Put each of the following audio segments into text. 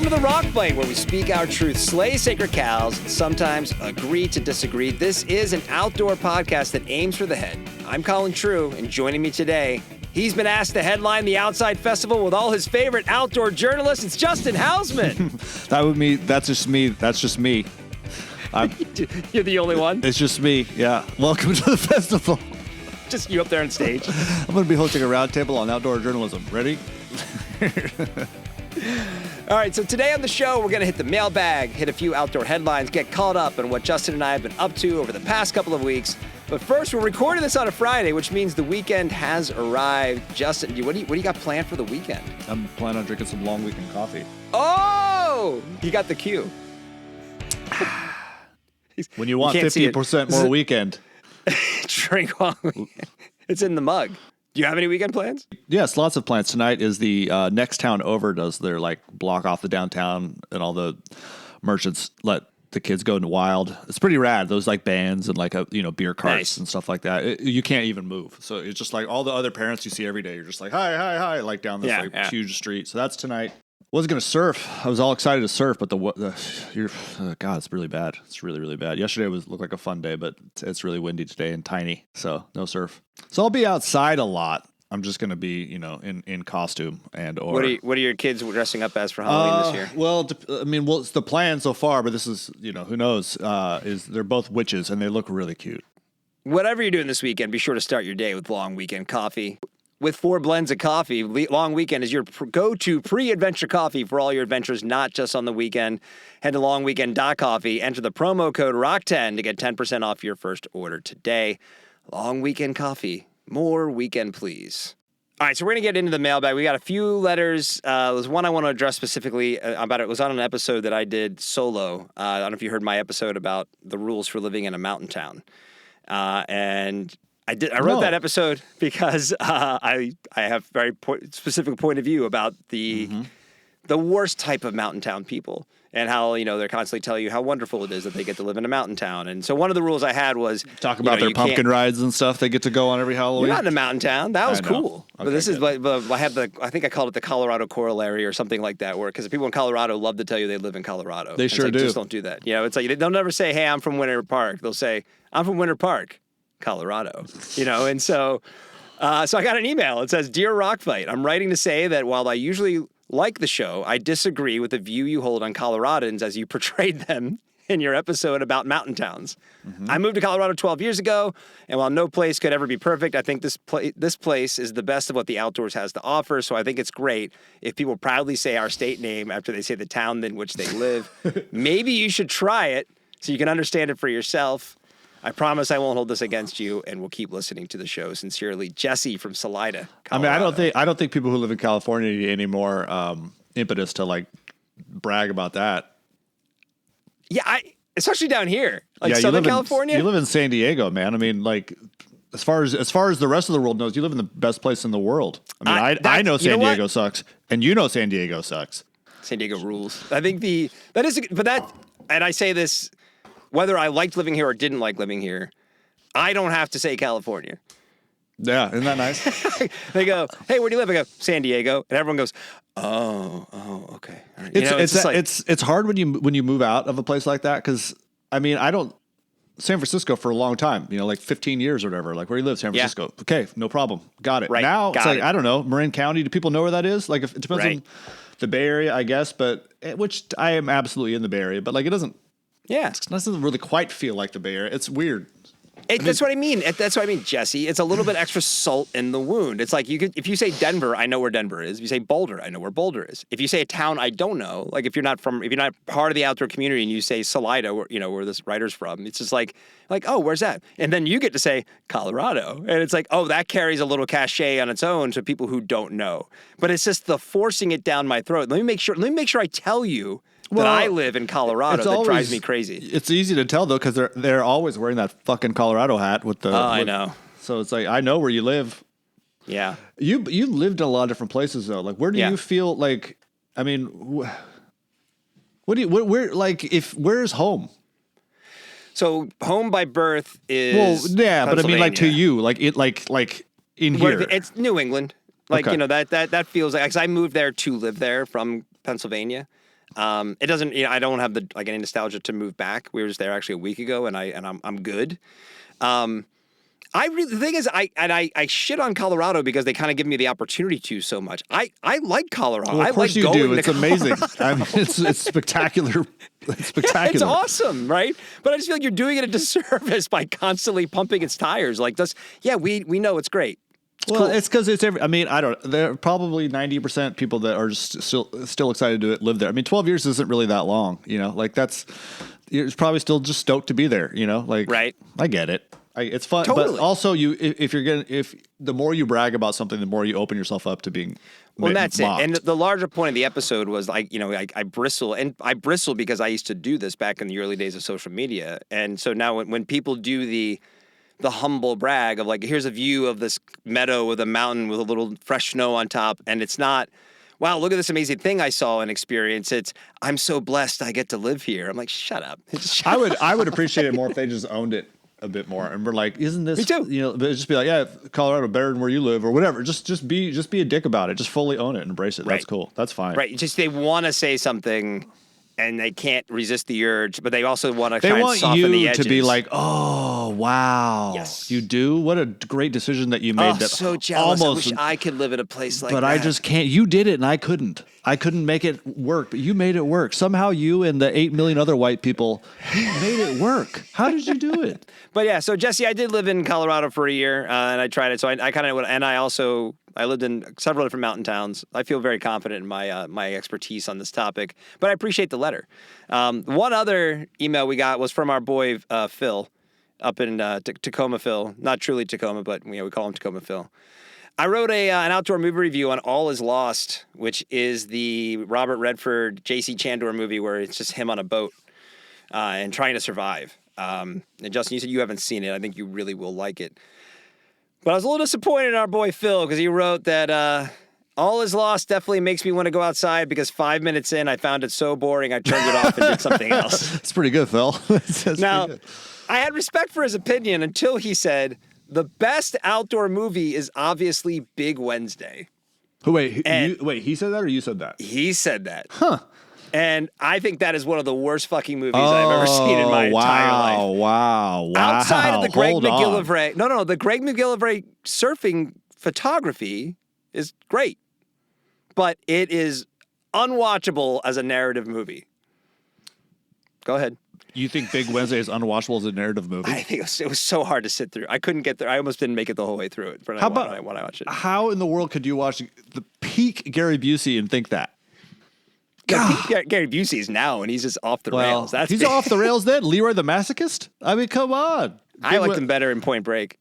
to the Rock Fight, where we speak our truth, slay sacred cows, and sometimes agree to disagree. This is an outdoor podcast that aims for the head. I'm Colin True, and joining me today, he's been asked to headline the Outside Festival with all his favorite outdoor journalists. It's Justin Hausman. That's just me. You're the only one? It's just me, yeah. Welcome to the festival. Just you up there on stage. I'm going to be hosting a roundtable on outdoor journalism. Ready? All right, so today on the show, we're going to hit the mailbag, hit a few outdoor headlines, get caught up on what Justin and I have been up to over the past couple of weeks. But first, we're recording this on a Friday, which means the weekend has arrived. Justin, what do you got planned for the weekend? I'm planning on drinking some long weekend coffee. Oh! You got the cue. When you want 50% more weekend. Drink long weekend. It's in the mug. Do you have any weekend plans? Yes, lots of plans. Tonight is the next town over does their block off the downtown, and all the merchants let the kids go into wild. It's pretty rad. Those bands and beer carts and stuff like that. You can't even move. So it's just like all the other parents you see every day. You're just like, hi, down this huge street. So that's tonight. Wasn't going to surf. I was all excited to surf, but God, it's really bad. It's really, really bad. Yesterday looked like a fun day, but it's really windy today and tiny, so no surf. So I'll be outside a lot. I'm just going to be, in costume and or. What are your kids dressing up as for Halloween this year? Well, it's the plan so far, but this is, who knows? Is they're both witches and they look really cute. Whatever you're doing this weekend, be sure to start your day with long weekend coffee. With 4 blends of coffee, Long Weekend is your go-to pre-adventure coffee for all your adventures, not just on the weekend. Head to longweekend.coffee, enter the promo code ROCK10 to get 10% off your first order today. Long Weekend Coffee. More weekend, please. All right, so we're going to get into the mailbag. We got a few letters. There's one I want to address specifically about. It was on an episode that I did solo. I don't know if you heard my episode about the rules for living in a mountain town. And I wrote that episode because I have very specific point of view about the worst type of mountain town people and how, they're constantly telling you how wonderful it is that they get to live in a mountain town. And so one of the rules I had was talk about their pumpkin rides and stuff they get to go on every Halloween. You're not in a mountain town. That was cool. Okay, but this is I think I called it the Colorado corollary or something like that, where because people in Colorado love to tell you they live in Colorado. They sure do. Just don't do that. It's like they'll never say, "Hey, I'm from Winter Park." They'll say, "I'm from Winter Park, Colorado," and so I got an email. It says, "Dear Rock Fight, I'm writing to say that while I usually like the show, I disagree with the view you hold on Coloradans as you portrayed them in your episode about mountain towns. I moved to Colorado 12 years ago, and while no place could ever be perfect, I think this place is the best of what the outdoors has to offer, so I think it's great if people proudly say our state name after they say the town in which they live. Maybe you should try it so you can understand it for yourself. I promise I won't hold this against you, and we'll keep listening to the show. Sincerely, Jesse from Salida, Colorado. I don't think people who live in California need any more impetus to brag about that. Yeah, especially down here, Southern California. You live in San Diego, man. As far as the rest of the world knows, you live in the best place in the world. I know San Diego sucks, and San Diego sucks. San Diego rules. I think and I say this. Whether I liked living here or didn't like living here, I don't have to say California. Yeah, isn't that nice? They go, "Hey, where do you live?" I go, "San Diego," and everyone goes, "Oh, okay." All right. It's hard when you move out of a place like that because San Francisco for a long time, 15 years or whatever. Where do you live? San Francisco. Yeah. Okay, no problem. Got it. Right. Now it's I don't know, Marin County. Do people know where that is? If it depends on the Bay Area, I guess, but which I am absolutely in the Bay Area, but it doesn't. Yeah. It doesn't really quite feel like the Bay Area. It's weird. That's what I mean. That's what I mean, Jesse. It's a little bit extra salt in the wound. It's like if you say Denver, I know where Denver is. If you say Boulder, I know where Boulder is. If you say a town I don't know, if you're not part of the outdoor community and you say Salida, where this writer's from, it's just like, oh, where's that? And then you get to say Colorado. And it's like, oh, that carries a little cachet on its own to people who don't know. But it's just the forcing it down my throat. Let me make sure I tell you that I live in Colorado. That drives me crazy. It's easy to tell though because they're always wearing that fucking Colorado hat with the. I know. So it's I know where you live. Yeah. You lived in a lot of different places though. Where do you feel where's home? So home by birth is but to you in here. It's New England. That feels like 'cause I moved there to live there from Pennsylvania. It doesn't, I don't have any nostalgia to move back. We were just there actually a week ago, and I'm good. The thing is, I shit on Colorado because they kind of give me the opportunity to so much. I like Colorado. Well, of course I like you going do. It's amazing. I mean, it's spectacular. It's spectacular. It's awesome, right? But I just feel like you're doing it a disservice by constantly pumping its tires. Like this, we know it's great. Well, cool. It's because it's every. I mean, I don't. There are probably 90% people that are still excited to live there. I mean, 12 years isn't really that long. Like you're probably still just stoked to be there. Like right. I get it. It's fun, totally. But also if the more you brag about something, the more you open yourself up to being. Well, that's mocked. it. And the larger point of the episode was I bristle, and I bristle because I used to do this back in the early days of social media, and so now when people do the humble brag of like, here's a view of this meadow with a mountain with a little fresh snow on top, and it's not, wow, look at this amazing thing I saw and experienced. It's, I'm so blessed I get to live here. I'm like, shut up. I would appreciate it more if they just owned it a bit more, and we're like, isn't this? Me too. But just be like, yeah, Colorado better than where you live or whatever. Just be a dick about it. Just fully own it and embrace it. Right. That's cool. That's fine. Right. Just they want to say something, and they can't resist the urge, but they also want to try and soften the edges. They want you to be like, oh wow, yes, you do. What a great decision that you made. Oh, so jealous. I wish I could live in a place like that. But I just can't. You did it, and I couldn't. I couldn't make it work, but you made it work. Somehow you and the 8 million other white people made it work. How did you do it? But yeah, so Jesse, I did live in Colorado for a year, and I tried it. So I kind of, and I lived in several different mountain towns. I feel very confident in my expertise on this topic, but I appreciate the letter. One other email we got was from our boy Phil up in Tacoma, Phil. Not truly Tacoma, but we call him Tacoma Phil. I wrote an outdoor movie review on All Is Lost, which is the Robert Redford, J.C. Chandor movie where it's just him on a boat and trying to survive. And Justin, you said you haven't seen it. I think you really will like it. But I was a little disappointed in our boy Phil because he wrote that All Is Lost definitely makes me want to go outside because 5 minutes in, I found it so boring, I turned it off and did something else. That's pretty good, Phil. Now, I had respect for his opinion until he said, the best outdoor movie is obviously Big Wednesday. Wait, he said that or you said that? He said that. Huh. And I think that is one of the worst fucking movies I've ever seen in my entire life. Wow. Outside of the Greg McGillivray. No, the Greg McGillivray surfing photography is great. But it is unwatchable as a narrative movie. Go ahead. You think Big Wednesday is unwatchable as a narrative movie? I think it was so hard to sit through. I couldn't get there. I almost didn't make it the whole way through it. When I watched it. How in the world could you watch the peak Gary Busey and think that? Gary Busey's now, and he's just off the rails. He's off the rails then? Leroy the Masochist? I mean, come on. I liked him better in Point Break.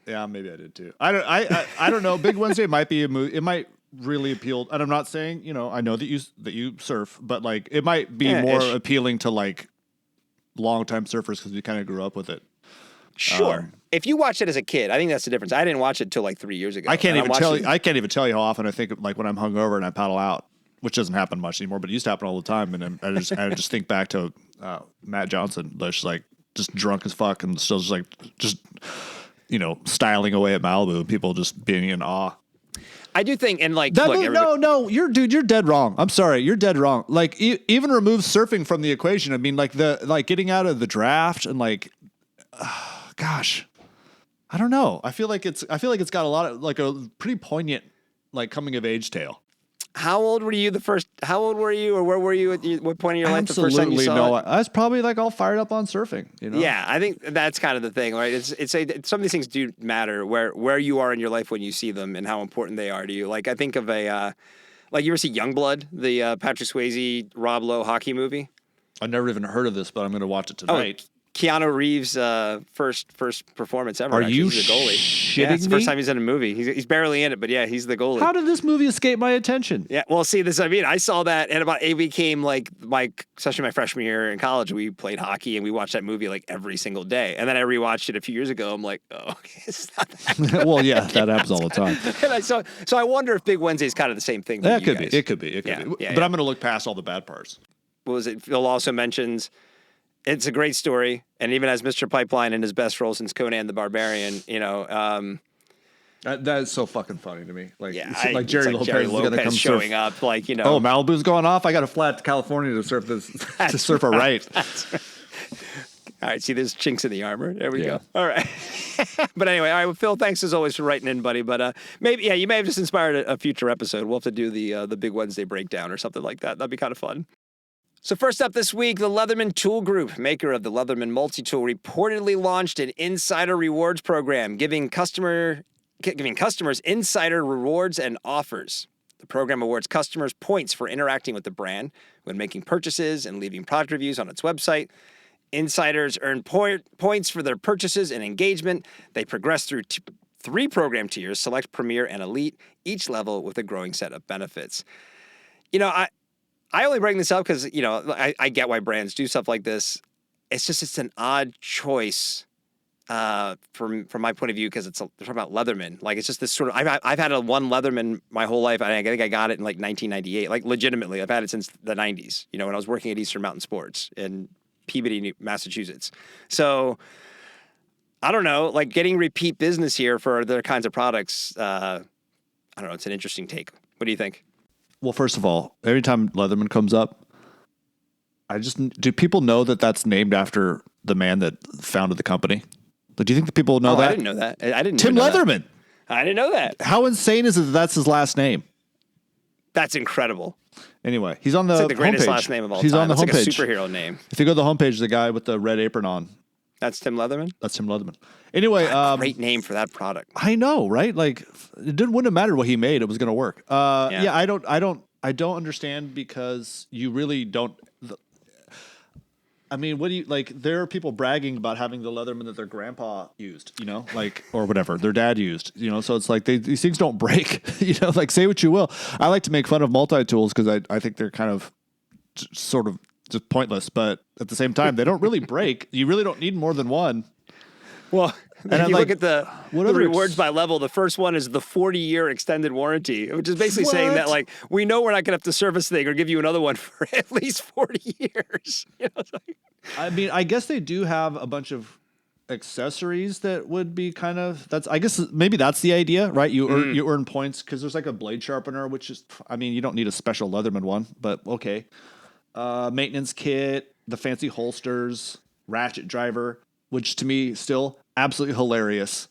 Yeah, maybe I did too. I don't know. Big Wednesday might be a movie. It might really appeal. And I'm not saying, I know that you surf, but like it might be more appealing to like longtime surfers because we kind of grew up with it. Sure. If you watched it as a kid, I think that's the difference. I didn't watch it till like 3 years ago. I can't even tell you how often I think like when I'm hungover and I paddle out, which doesn't happen much anymore, but it used to happen all the time. And I just think back to Matt Johnson, just drunk as fuck and still just styling away at Malibu and people just being in awe. I do think, and like, no, you're dead wrong. I'm sorry, you're dead wrong. Like, even remove surfing from the equation. I mean, like getting out of the draft and like, gosh, I don't know. I feel like it's got a lot of like a pretty poignant like coming of age tale. How old were you or where were you at what point in your life the first time you saw it? I was probably like all fired up on surfing, Yeah, I think that's kind of the thing, right? Some of these things do matter where you are in your life when you see them and how important they are to you. Like I think of you ever see Youngblood, the Patrick Swayze, Rob Lowe hockey movie? I've never even heard of this, but I'm going to watch it tonight. Oh, Keanu Reeves' first performance ever. Are you he's the goalie? Shitting it's the first time he's in a movie. He's barely in it, but yeah, he's the goalie. How did this movie escape my attention? Yeah, well, see, I saw that, and it became like especially my freshman year in college, we played hockey, and we watched that movie like every single day. And then I rewatched it a few years ago. I'm like, oh, okay, it's not that good. Well, yeah, that happens all the time. And so I wonder if Big Wednesday is kind of the same thing. It could be. It could be. But I'm going to look past all the bad parts. What was it? Phil also mentions it's a great story, and even as Mr. Pipeline in his best role since Conan the Barbarian, That is so fucking funny to me. Like, Yeah, like Jerry Lopez Jerry is going to come showing surf. up, like, Oh, Malibu's going off. I got to fly out to California to surf this to surf a right. That's right. All right, see, there's chinks in the armor. There we Yeah. go. All right. But anyway, all right, Phil, thanks as always for writing in, buddy. But maybe, yeah, you may have just inspired a future episode. We'll have to do the Big Wednesday breakdown or something like that. That'd be kind of fun. So first up this week, the Leatherman Tool Group, maker of the Leatherman multi-tool, reportedly launched an insider rewards program, giving customers insider rewards and offers. The program awards customers points for interacting with the brand when making purchases and leaving product reviews on its website. Insiders earn points for their purchases and engagement. They progress through 3 program tiers, Select, Premier, and Elite, each level with a growing set of benefits. You know, I only bring this up because, you know, I get why brands do stuff like this. It's an odd choice from my point of view because they're talking about Leatherman. Like, it's just this sort of, I've had one Leatherman my whole life. I think I got it in like 1998. Like, legitimately, I've had it since the 90s, you know, when I was working at Eastern Mountain Sports in Peabody, Massachusetts. So I don't know, like getting repeat business here for their kinds of products. I don't know. It's an interesting take. What do you think? Well, first of all, every time Leatherman comes up, do people know that that's named after the man that founded the company? Do you think that people know that? I didn't know that. I didn't. Tim Leatherman. I didn't know that. How insane is it that that's his last name? That's incredible. Anyway, he's on the It's like the greatest homepage. last name of all He's time. on the It's homepage. like a superhero name. If you go to the homepage, the guy with the red apron on. That's Tim Leatherman? That's Tim Leatherman. Anyway, Great name for that product. I know, right? Like, wouldn't have mattered what he made; it was going to work. Yeah, I don't understand because you really don't. I mean, what do you like? There are people bragging about having the Leatherman that their grandpa used, you know, like, or whatever their dad used, you know. So it's like these things don't break, you know. Like, say what you will. I like to make fun of multi tools because I think they're kind of sort of just pointless, but at the same time, they don't really break. You really don't need more than one. Well, And if I'm you like, look at the rewards by level, the first one is the 40-year extended warranty, which is basically saying that, like, we know we're not going to have to service the thing or give you another one for at least 40 years. You know, I mean, I guess they do have a bunch of accessories that would be kind of I guess maybe that's the idea, right? You earn points because there's like a blade sharpener, which is, I mean, you don't need a special Leatherman one, but okay. Maintenance kit, the fancy holsters, ratchet driver, which to me still absolutely hilarious.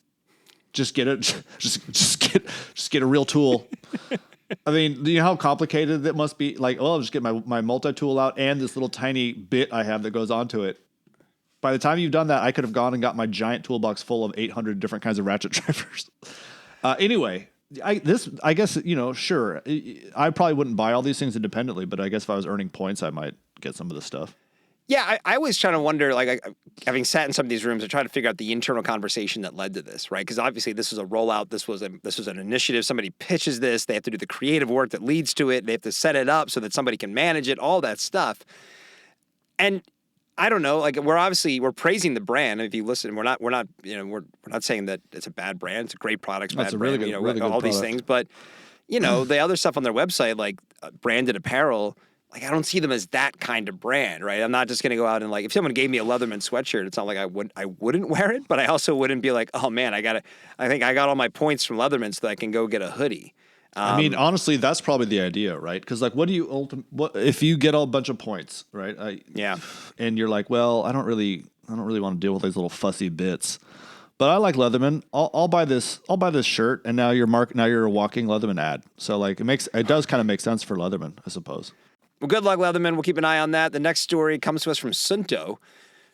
Just get it, just get a real tool. I mean, do you know how complicated it must be? Like, oh, I'll just get my multi-tool out and this little tiny bit I have that goes onto it. By the time you've done that, I could have gone and got my giant toolbox full of 800 different kinds of ratchet drivers. Anyway, I guess, you know, sure. I probably wouldn't buy all these things independently, but I guess if I was earning points, I might get some of this stuff. yeah, I always try to wonder, like, having sat in some of these rooms, I try to figure out the internal conversation that led to this, right? Because obviously this was a rollout, this was an initiative. Somebody pitches this, they have to do the creative work that leads to it, they have to set it up so that somebody can manage it, all that stuff. And I don't know, like, we're praising the brand. If you listen, we're not saying that it's a bad brand. It's a great product, That's bad a really brand, good, really good all these product. things. But you know, the other stuff on their website, like branded apparel. Like, I don't see them as that kind of brand, right? I'm not just going to go out and, like, if someone gave me a Leatherman sweatshirt, it's not like I wouldn't wear it, but I also wouldn't be like, oh man, I think I got all my points from Leatherman so that I can go get a hoodie. I mean, honestly, that's probably the idea, right? Because, like, what if you get a bunch of points, right? Yeah. And you're like, well, I don't really want to deal with these little fussy bits, but I like Leatherman. I'll buy this shirt, and now you're a walking Leatherman ad. So, like, it does kind of make sense for Leatherman, I suppose. Well, good luck, Leatherman. We'll keep an eye on that. The next story comes to us from Suunto,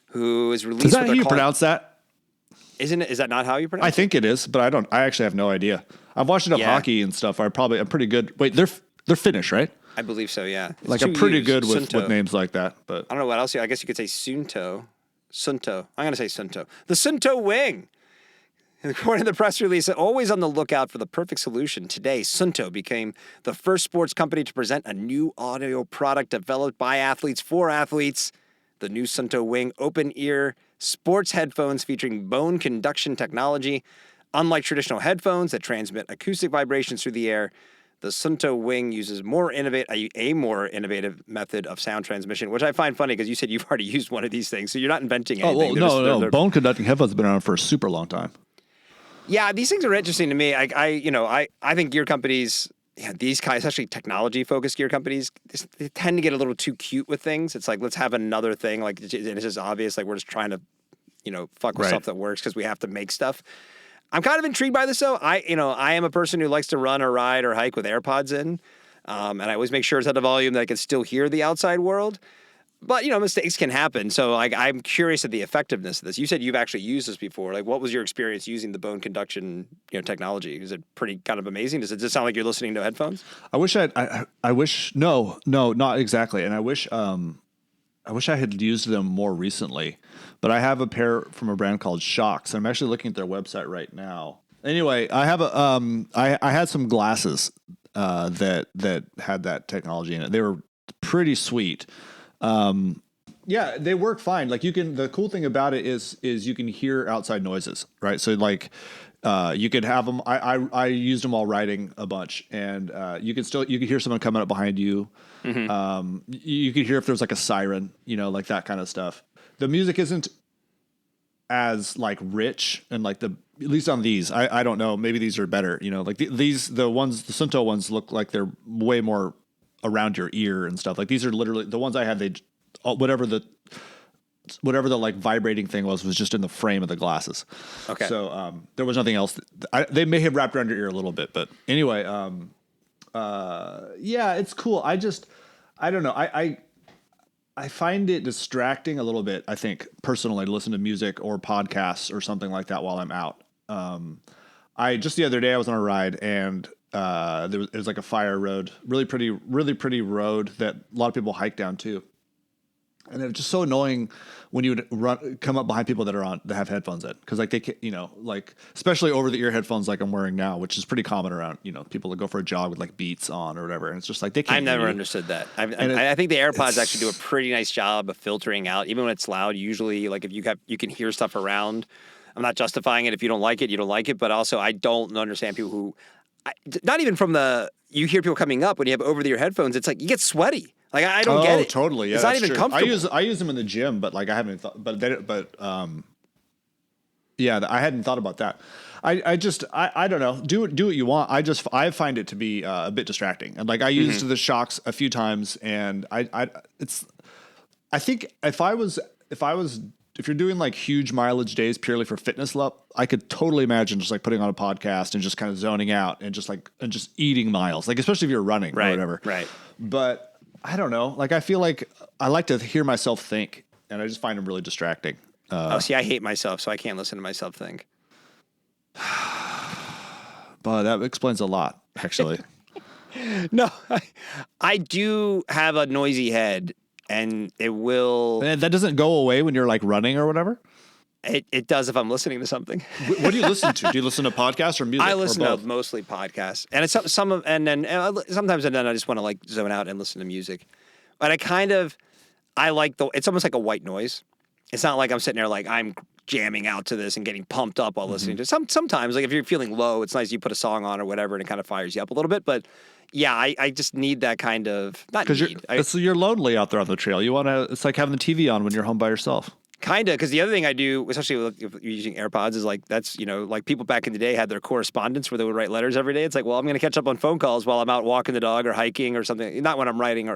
who is released. Is that how you pronounce that? Isn't it? Is that not how you pronounce it? I think it is, but I actually have no idea. I've watched enough hockey and stuff. I'm pretty good. Wait, they're Finnish, right? I believe so, yeah. Like, I'm pretty good with names like that. But I don't know what else. I guess you could say Suunto. Suunto. I'm going to say Suunto. The Suunto wing. According to the press release, always on the lookout for the perfect solution, today Suunto became the first sports company to present a new audio product developed by athletes for athletes. The new Suunto Wing open-ear sports headphones featuring bone conduction technology. Unlike traditional headphones that transmit acoustic vibrations through the air, the Suunto Wing uses a more innovative method of sound transmission, which I find funny because you said you've already used one of these things, so you're not inventing anything. no. Bone conducting headphones have been around for a super long time. Yeah, these things are interesting to me. I think gear companies, these guys, especially technology-focused gear companies, they tend to get a little too cute with things. It's like, let's have another thing. Like, it's just obvious. Like, we're just trying to, fuck with Right. stuff that works because we have to make stuff. I'm kind of intrigued by this, though. I am a person who likes to run or ride or hike with AirPods in, and I always make sure it's at a volume that I can still hear the outside world. But, mistakes can happen. So, like, I'm curious of the effectiveness of this. You said you've actually used this before. Like, what was your experience using the bone conduction, technology? Is it pretty kind of amazing? Does it just sound like you're listening to headphones? I wish, no, not exactly. And I wish I had used them more recently, but I have a pair from a brand called Shocks. I'm actually looking at their website right now. Anyway, I have I had some glasses, that had that technology in it. They were pretty sweet. Yeah, they work fine. Like the cool thing about it is you can hear outside noises, right? So like, you could have them. I used them while riding a bunch, and you could hear someone coming up behind you. Mm-hmm. You could hear if there's like a siren, like that kind of stuff. The music isn't as like rich and like at least on these, I don't know. Maybe these are better. Like the Suunto ones look like they're way more around your ear and stuff. Like these are literally the ones I had. Whatever the like vibrating thing was just in the frame of the glasses. Okay. So there was nothing else. They may have wrapped around your ear a little bit, but anyway, yeah, it's cool. I don't know. I find it distracting a little bit. I think personally to listen to music or podcasts or something like that while I'm out. I just the other day I was on a ride and it was like a fire road, really pretty road that a lot of people hike down too. And it was just so annoying when you would come up behind people that have headphones in, because like they can, like especially over the ear headphones like I'm wearing now, which is pretty common around people that go for a jog with like Beats on or whatever, and it's just like they can't. I've never understood that. I think the AirPods actually do a pretty nice job of filtering out, even when it's loud. Usually, like if you can hear stuff around. I'm not justifying it. If you don't like it, you don't like it. But also, I don't understand people who, not even from you hear people coming up when you have over the ear headphones. It's like you get sweaty. Like I don't get it. Totally. Yeah, it's not even true. comfortable. I use them in the gym, but like I haven't thought. Yeah, I hadn't thought about that. I don't know. Do what you want. I find it to be a bit distracting, and like I used the Shocks a few times, and I think if you're doing like huge mileage days purely for fitness level, I could totally imagine just like putting on a podcast and just kind of zoning out and just eating miles, like especially if you're running or whatever. Right. But I don't know. Like I feel like I like to hear myself think, and I just find them really distracting. See, I hate myself, so I can't listen to myself think. But that explains a lot, actually. No, I do have a noisy head, and it will. And that doesn't go away when you're like running or whatever. It does if I'm listening to something. What do you listen to? Do you listen to podcasts or music? I listen or to both? mostly podcasts, and it's sometimes I just want to like zone out and listen to music. But I like it's almost like a white noise. It's not like I'm sitting there like I'm jamming out to this and getting pumped up while listening to it. Sometimes like if you're feeling low, it's nice you put a song on or whatever and it kind of fires you up a little bit. But yeah, I just need that kind of because you're lonely out there on the trail. It's like having the TV on when you're home by yourself. Kind of, because the other thing I do, especially if you're using AirPods, is like that's like people back in the day had their correspondence where they would write letters every day. It's like, well, I'm going to catch up on phone calls while I'm out walking the dog or hiking or something. Not when I'm riding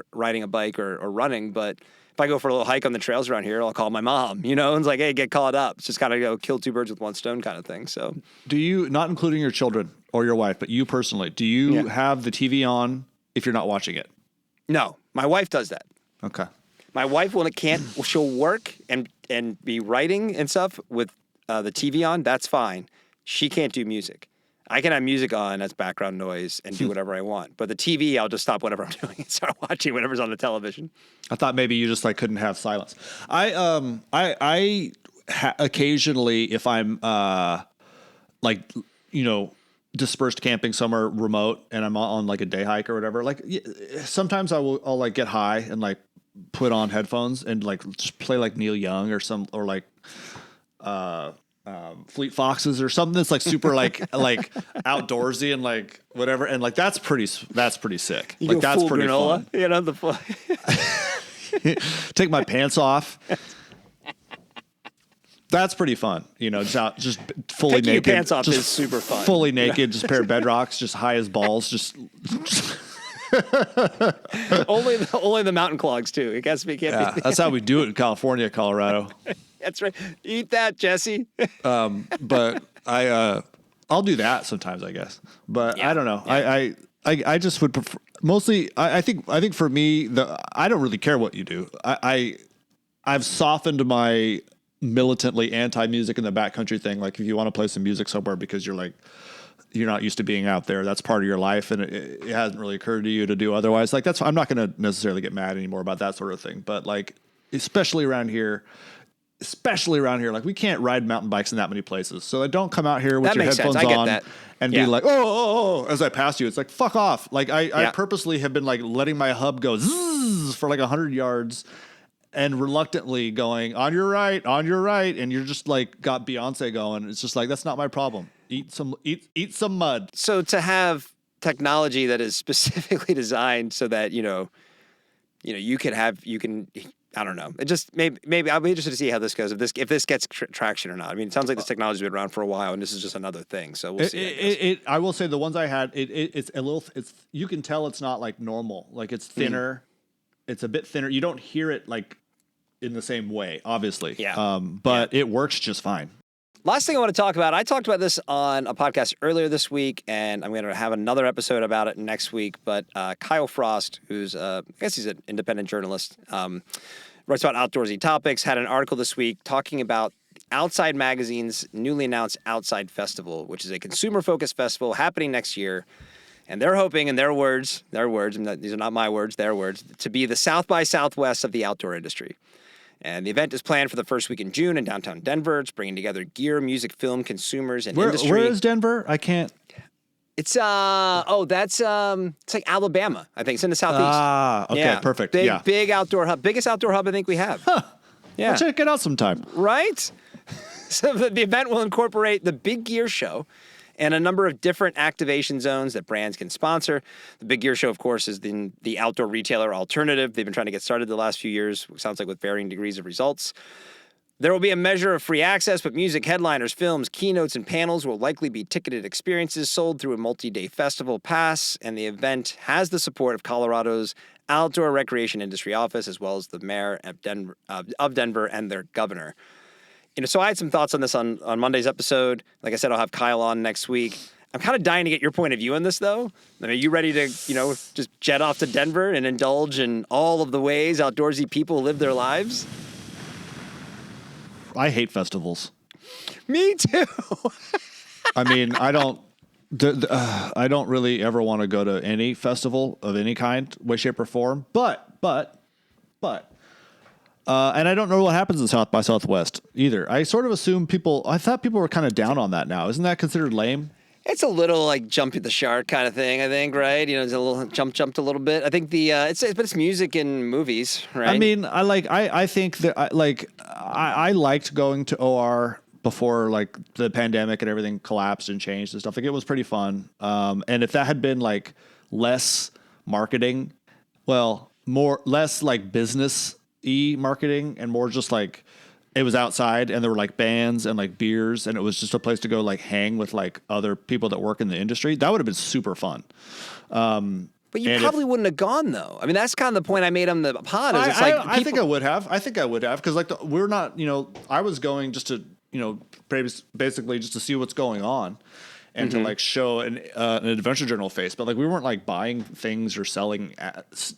a bike or running, but if I go for a little hike on the trails around here, I'll call my mom. And it's like, hey, get caught up. It's just kind of kill two birds with one stone kind of thing. So, do you, not including your children or your wife, but you personally, do you have the TV on if you're not watching it? No, my wife does that. Okay. My wife, when it can't, she'll work and be writing and stuff with the TV on. That's fine. She can't do music. I can have music on as background noise and do whatever I want. But the TV, I'll just stop whatever I'm doing and start watching whatever's on the television. I thought maybe you just like couldn't have silence. I occasionally, if I'm dispersed camping somewhere remote and I'm on like a day hike or whatever, like sometimes I'll like get high and like put on headphones and like just play like Neil Young or like Fleet Foxes or something that's like super like outdoorsy and like whatever, and like that's pretty sick. You like that's pretty granola, fun. Take my pants off. That's pretty fun. Just fully Taking your naked. pants off just is super fun. Fully naked, just a pair of bedrocks, just high as balls, just. only the mountain clogs too. It can't be. That's how we do it in California, Colorado. That's right. Eat that, Jesse. But I'll do that sometimes, I guess. But I don't know. Yeah. I just would prefer mostly. I think for me, I don't really care what you do. I've softened my militantly anti-music in the backcountry thing. Like if you want to play some music somewhere because you're not used to being out there, that's part of your life, and it hasn't really occurred to you to do otherwise. Like I'm not going to necessarily get mad anymore about that sort of thing. But like, especially around here, like we can't ride mountain bikes in that many places. So don't come out here with your headphones on and be like, oh, as I pass you. It's like, fuck off. Like I purposely have been like letting my hub go zzz for like 100 yards and reluctantly going on your right. And you're just like got Beyonce going. It's just like, that's not my problem. Eat some mud. So to have technology that is specifically designed so that, you can, I don't know. It just maybe I'll be interested to see how this goes. If this gets traction or not. I mean, it sounds like this technology's been around for a while, and this is just another thing. So we'll see. I will say the ones I had, it's a little. It's you can tell it's not like normal. Like it's thinner. It's a bit thinner. You don't hear it like in the same way, obviously. Yeah. But it works just fine. Last thing I want to talk about, I talked about this on a podcast earlier this week, and I'm going to have another episode about it next week. But Kyle Frost, who's, I guess he's an independent journalist, writes about outdoorsy topics, had an article this week talking about Outside Magazine's newly announced Outside Festival, which is a consumer-focused festival happening next year. And they're hoping, in their words, these are not my words, their words, to be the South by Southwest of the outdoor industry. And the event is planned for the first week in June in downtown Denver. It's bringing together gear, music, film, consumers, and industry. Where is Denver? I can't. It's it's like Alabama. I think it's in the southeast. Okay, yeah. perfect. Big outdoor hub, biggest outdoor hub I think we have. Huh. Yeah, I'll check it out sometime. Right. So the event will incorporate the Big Gear Show and a number of different activation zones that brands can sponsor. The Big Gear Show, of course, is the outdoor retailer alternative. They've been trying to get started the last few years. Sounds like with varying degrees of results. There will be a measure of free access, but music, headliners, films, keynotes, and panels will likely be ticketed experiences sold through a multi-day festival pass, and the event has the support of Colorado's Outdoor Recreation Industry Office, as well as the mayor of Denver and their governor. So I had some thoughts on this on Monday's episode. Like I said, I'll have Kyle on next week. I'm kind of dying to get your point of view on this, though. I mean, are you ready to, just jet off to Denver and indulge in all of the ways outdoorsy people live their lives? I hate festivals. Me too. I mean, I don't really ever want to go to any festival of any kind, way, shape, or form. But, and I don't know what happens in South by Southwest either. I sort of assume I thought people were kind of down on that now. Isn't that considered lame? It's a little like jumping the shark kind of thing, I think, right? It's a little jumped a little bit. I think it's music and movies, right? I mean, I think that I liked going to OR before like the pandemic and everything collapsed and changed and stuff. Like it was pretty fun. And if that had been like less marketing, less like business-y marketing and more just like it was outside and there were like bands and like beers and it was just a place to go like hang with like other people that work in the industry, that would have been super fun. But you probably wouldn't have gone though. I mean, that's kind of the point I made on the pod. I think I would have. Because like we're not, I was going just to, basically just to see what's going on and to like show an adventure journal face. But like we weren't like buying things or selling ads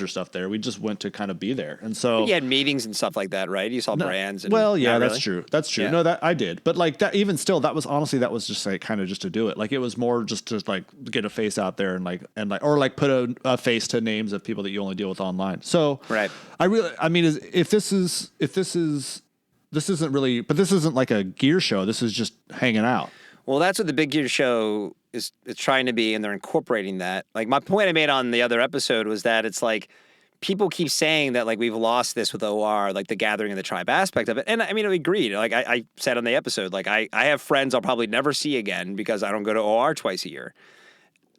or stuff there. We just went to kind of be there. And so you had meetings and stuff like that, right? You saw brands. And that's true. That's true. Yeah. No, that I did. But like that, even still, that was just like kind of just to do it. Like it was more just to like get a face out there or put a face to names of people that you only deal with online. So right. This isn't like a gear show. This is just hanging out. Well, that's what the Big Gear Show is trying to be, and they're incorporating that. Like, my point I made on the other episode was that it's like, people keep saying that, like, we've lost this with OR, like, the gathering and the tribe aspect of it. And, I mean, I agreed. Like, I said on the episode, like, I have friends I'll probably never see again because I don't go to OR twice a year.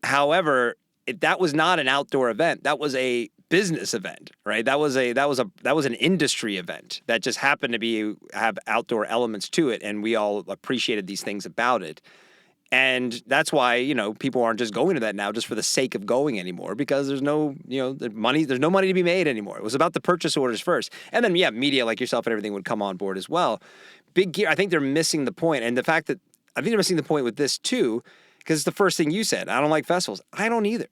However, that was not an outdoor event. That was a business event, right? That was an industry event that just happened to have outdoor elements to it, and we all appreciated these things about it. And that's why, people aren't just going to that now just for the sake of going anymore, because there's no money to be made anymore. It was about the purchase orders first. And then, media like yourself and everything would come on board as well. Big gear, I think they're missing the point. And the fact that I think they're missing the point with this too, because it's the first thing you said. I don't like festivals. I don't either.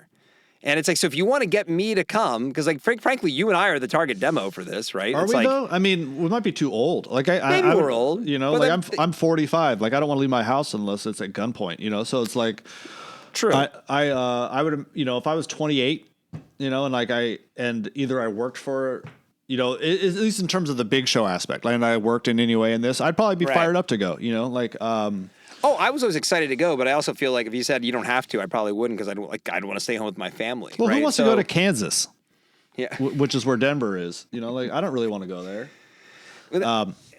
And it's like, so if you want to get me to come, because like frankly, you and I are the target demo for this, right? Are it's we though? I mean, we might be too old. Like maybe we're old. I'm 45. Like I don't want to leave my house unless it's at gunpoint. So it's like, true. I would, if I was 28, and either I worked for, at least in terms of the big show aspect, and I worked in any way in this, I'd probably be fired up to go. Oh, I was always excited to go, but I also feel like if you said you don't have to, I probably wouldn't, because I'd want to stay home with my family. Well, right? who wants to go to Kansas? Yeah, which is where Denver is. I don't really want to go there.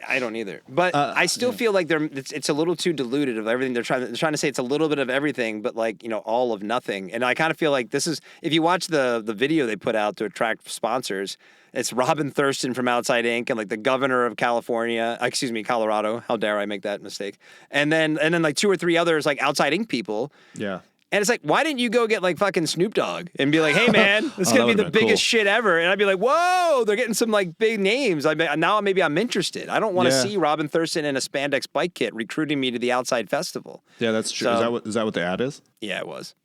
I don't either, but I still feel like it's a little too diluted of everything. They're trying to say it's a little bit of everything, but all of nothing. And I kind of feel like this is, if you watch the video they put out to attract sponsors, it's Robin Thurston from Outside Inc. and like the governor of Colorado. How dare I make that mistake? And then like 2 or 3 others like Outside Inc. people. Yeah. And it's like, why didn't you go get like fucking Snoop Dogg and be like, hey man, this is gonna be the biggest shit ever? And I'd be like, whoa, they're getting some like big names. Now maybe I'm interested. I don't want to see Robin Thurston in a spandex bike kit recruiting me to the Outside Festival. Yeah, that's true. So, is that what the ad is? Yeah, it was.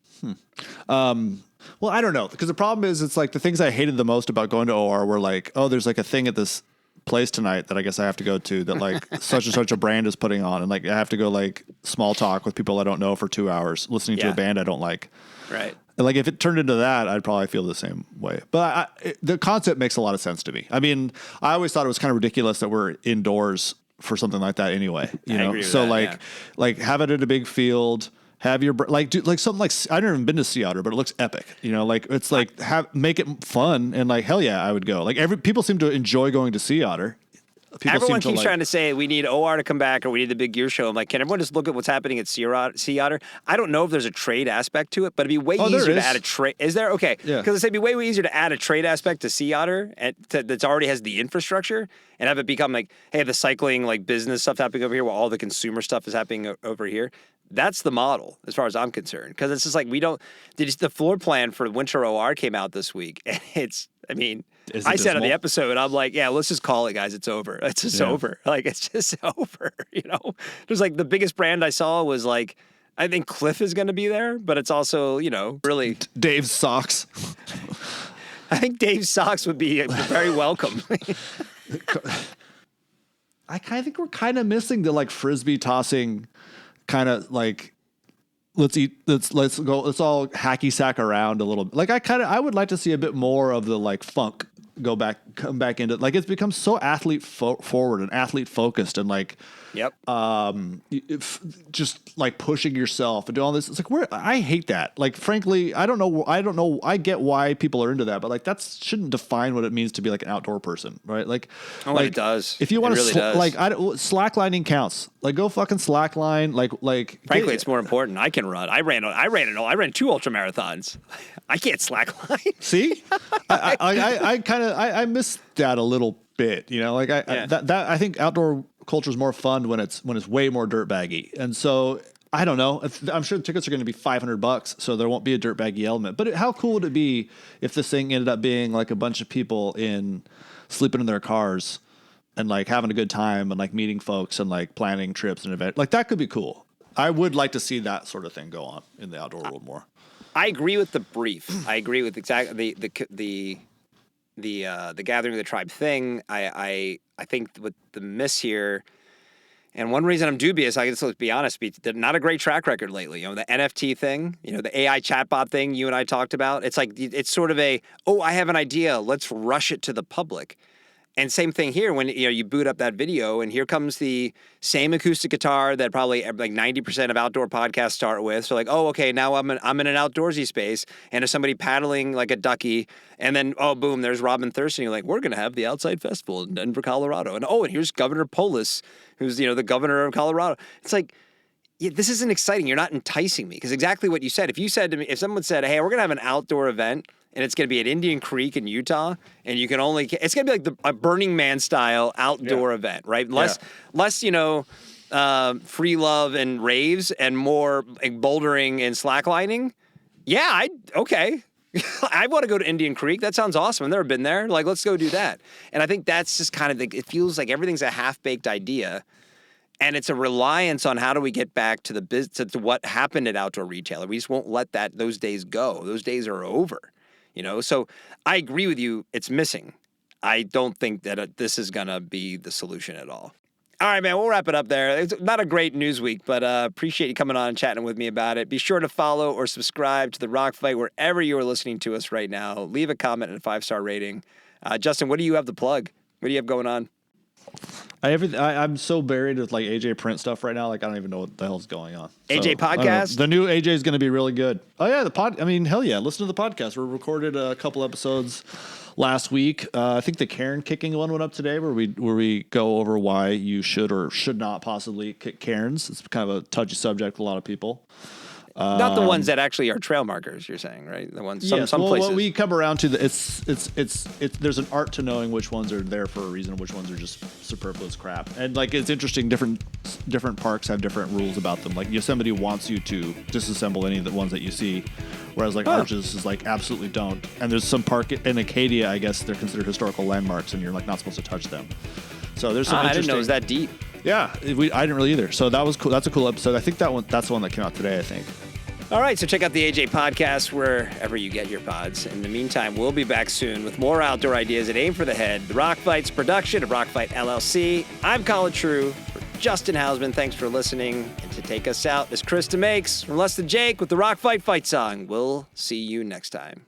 Well, I don't know, because the problem is, it's like the things I hated the most about going to OR were like, oh, there's like a thing at this place tonight that I guess I have to go to that like such and such a brand is putting on, and like I have to go like small talk with people I don't know for 2 hours listening to a band I don't like. Right. And like if it turned into that, I'd probably feel the same way. But the concept makes a lot of sense to me. I mean, I always thought it was kind of ridiculous that we're indoors for something like that anyway. I agree with so that, like have it at a big field. Have your something like, I've never even been to Sea Otter, but it looks epic. It's like make it fun, and like hell yeah, I would go. Like people seem to enjoy going to Sea Otter. Everyone keeps trying to say we need OR to come back or we need the big gear show. I'm like, can everyone just look at what's happening at Sea Otter? I don't know if there's a trade aspect to it, but it'd be way easier to add a trade. Is there? Okay. Yeah. Because it'd be way easier to add a trade aspect to Sea Otter that already has the infrastructure, and have it become like, hey, the cycling like business stuff happening over here while all the consumer stuff is happening over here. That's the model, as far as I'm concerned. Because it's just like the floor plan for Winter OR came out this week, and I said on the episode, I'm like, yeah, let's just call it, guys. It's over. It's just over. Like, it's just over, There's like the biggest brand I saw was like, I think Cliff is going to be there, but it's also, really. Dave's socks. I think Dave's socks would be very welcome. I think we're kind of missing the like Frisbee tossing kind of like, let's all hacky sack around a little bit. Like I would like to see a bit more of the like funk come back into, like, it's become so athlete forward and athlete focused, and like, just like pushing yourself and doing all this. It's like, I hate that. Like, frankly, I don't know. I get why people are into that, but like that shouldn't define what it means to be like an outdoor person, right? Like, it does. If you want to, slacklining counts. Like, go fucking slackline. Like, frankly, it's more important. I can run. I ran 2 ultra marathons. I can't slackline. See, I miss that a little bit. I think outdoor culture is more fun when it's way more dirtbaggy. And so I don't know. I'm sure the tickets are going to be $500, so there won't be a dirtbaggy element. But how cool would it be if this thing ended up being like a bunch of people sleeping in their cars and like having a good time and like meeting folks and like planning trips and events? Like, that could be cool. I would like to see that sort of thing go on in the outdoor world more. I agree with the brief. I agree with exactly the gathering of the tribe thing. I think with the miss here, and one reason I'm dubious, let's be honest, they're not a great track record lately. The NFT thing, the AI chatbot thing you and I talked about. It's like, it's sort of I have an idea, let's rush it to the public. And same thing here when you boot up that video and here comes the same acoustic guitar that probably like 90% of outdoor podcasts start with. So like, oh, okay, now I'm in an outdoorsy space, and there's somebody paddling like a ducky, and then boom, there's Robin Thurston. You're like, we're gonna have the Outside Festival in Denver, Colorado, and here's Governor Polis, who's the governor of Colorado. It's like, this isn't exciting. You're not enticing me, because exactly what you said. If someone said, hey, we're gonna have an outdoor event and it's going to be at Indian Creek in Utah, and you can only it's going to be like a Burning Man style outdoor event, right? Less free love and raves and more like bouldering and slacklining. Yeah, okay. I want to go to Indian Creek. That sounds awesome. I've never been there. Like, let's go do that. And I think that's just kind of it feels like everything's a half-baked idea. And it's a reliance on how do we get back to to what happened at Outdoor Retailer. We just won't let those days go. Those days are over, So I agree with you. It's missing. I don't think that this is going to be the solution at all. All right, man, we'll wrap it up there. It's not a great news week, but appreciate you coming on and chatting with me about it. Be sure to follow or subscribe to The Rock Fight wherever you are listening to us right now. Leave a comment and a 5-star rating. Justin, what do you have to plug? What do you have going on? I'm so buried with like AJ print stuff right now. Like I don't even know what the hell's going on. AJ podcast. The new AJ is going to be really good. Oh yeah, hell yeah. Listen to the podcast. We recorded a couple episodes last week. I think the Karen kicking one went up today, where we go over why you should or should not possibly kick Karens. It's kind of a touchy subject with a lot of people. Not the ones that actually are trail markers, you're saying, right? The ones some places. What we come around to, it's there's an art to knowing which ones are there for a reason, which ones are just superfluous crap. And like it's interesting, different parks have different rules about them. Like Yosemite wants you to disassemble any of the ones that you see, whereas like Arches is like absolutely don't. And there's some park in Acadia, I guess they're considered historical landmarks, and you're like not supposed to touch them. So there's some. I didn't know it was that deep. Yeah, I didn't really either. So that was cool. That's a cool episode. I think that's the one that came out today, I think. All right, so check out the AJ podcast wherever you get your pods. In the meantime, we'll be back soon with more outdoor ideas at Aim for the Head, the Rock Fight's production of Rock Fight LLC. I'm Colin True. For Justin Hausman, thanks for listening. And to take us out is Krista Makes from Less Than Jake with the Rock Fight fight song. We'll see you next time.